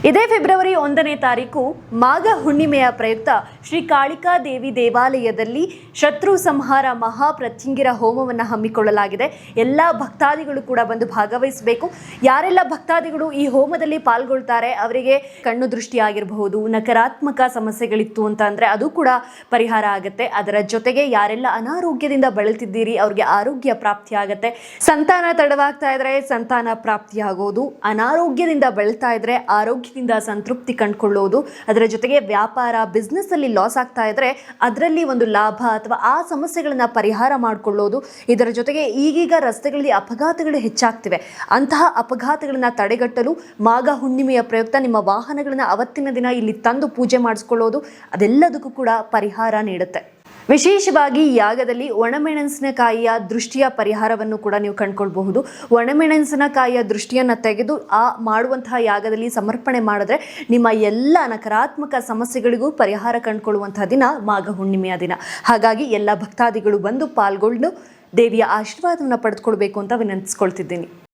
ಇದೇ ಫೆಬ್ರವರಿ 1ನೇ ತಾರೀಕು ಮಾಘ ಹುಣ್ಣಿಮೆಯ ಪ್ರಯುಕ್ತ ಶ್ರೀ ಕಾಳಿಕಾ ದೇವಿ ದೇವಾಲಯದಲ್ಲಿ ಶತ್ರು ಸಂಹಾರ ಮಹಾಪ್ರತ್ಯಂಗಿರ ಹೋಮವನ್ನು ಹಮ್ಮಿಕೊಳ್ಳಲಾಗಿದೆ. ಎಲ್ಲ ಭಕ್ತಾದಿಗಳು ಕೂಡ ಬಂದು ಭಾಗವಹಿಸಬೇಕು. ಯಾರೆಲ್ಲ ಭಕ್ತಾದಿಗಳು ಈ ಹೋಮದಲ್ಲಿ ಪಾಲ್ಗೊಳ್ತಾರೆ ಅವರಿಗೆ ಕಣ್ಣು ದೃಷ್ಟಿ ಆಗಿರಬಹುದು, ನಕಾರಾತ್ಮಕ ಸಮಸ್ಯೆಗಳಿತ್ತು ಅಂತ ಅಂದರೆ ಅದು ಕೂಡ ಪರಿಹಾರ ಆಗುತ್ತೆ. ಅದರ ಜೊತೆಗೆ ಯಾರೆಲ್ಲ ಅನಾರೋಗ್ಯದಿಂದ ಬಳಲ್ತಿದ್ದೀರಿ ಅವ್ರಿಗೆ ಆರೋಗ್ಯ ಪ್ರಾಪ್ತಿ ಆಗುತ್ತೆ. ಸಂತಾನ ತಡವಾಗ್ತಾ ಇದ್ರೆ ಸಂತಾನ ಪ್ರಾಪ್ತಿಯಾಗೋದು, ಅನಾರೋಗ್ಯದಿಂದ ಬಳಲ್ತಾ ಇದ್ರೆ ಆರೋಗ್ಯದಿಂದ ಸಂತೃಪ್ತಿ ಕಂಡುಕೊಳ್ಳೋದು, ಅದರ ಜೊತೆಗೆ ವ್ಯಾಪಾರ ಬಿಸ್ನೆಸ್ ಅಲ್ಲಿ ಲಾಸ್ ಆಗ್ತಾ ಇದ್ರೆ ಅದರಲ್ಲಿ ಒಂದು ಲಾಭ ಅಥವಾ ಆ ಸಮಸ್ಯೆಗಳನ್ನ ಪರಿಹಾರ ಮಾಡಿಕೊಳ್ಳೋದು. ಇದರ ಜೊತೆಗೆ ಈಗೀಗ ರಸ್ತೆಗಳಲ್ಲಿ ಅಪಘಾತಗಳು ಹೆಚ್ಚಾಗ್ತಿವೆ. ಅಂತಹ ಅಪಘಾತಗಳನ್ನ ತಡೆಗಟ್ಟಲು ಮಾಘ ಹುಣ್ಣಿಮೆಯ ಪ್ರಯುಕ್ತ ನಿಮ್ಮ ವಾಹನಗಳನ್ನ ಅವತ್ತಿನ ದಿನ ಇಲ್ಲಿ ತಂದು ಪೂಜೆ ಮಾಡಿಸ್ಕೊಳ್ಳೋದು ಅದೆಲ್ಲದಕ್ಕೂ ಕೂಡ ಪರಿಹಾರ ನೀಡುತ್ತೆ. ವಿಶೇಷವಾಗಿ ಯಾಗದಲ್ಲಿ ಒಣಮೆಣಸಿನಕಾಯಿಯ ದೃಷ್ಟಿಯ ಪರಿಹಾರವನ್ನು ಕೂಡ ನೀವು ಕಂಡುಕೊಳ್ಬಹುದು. ಒಣಮೆಣಸಿನಕಾಯಿಯ ದೃಷ್ಟಿಯನ್ನು ತೆಗೆದು ಆ ಮಾಡುವಂತಹ ಯಾಗದಲ್ಲಿ ಸಮರ್ಪಣೆ ಮಾಡಿದ್ರೆ ನಿಮ್ಮ ಎಲ್ಲ ನಕಾರಾತ್ಮಕ ಸಮಸ್ಯೆಗಳಿಗೂ ಪರಿಹಾರ ಕಂಡುಕೊಳ್ಳುವಂತಹ ದಿನ ಮಾಘ ಹುಣ್ಣಿಮೆಯ ದಿನ. ಹಾಗಾಗಿ ಎಲ್ಲ ಭಕ್ತಾದಿಗಳು ಬಂದು ಪಾಲ್ಗೊಂಡು ದೇವಿಯ ಆಶೀರ್ವಾದವನ್ನು ಪಡೆದುಕೊಳ್ಬೇಕು ಅಂತ ವಿನಂತಿಸ್ಕೊಳ್ತಿದ್ದೀನಿ.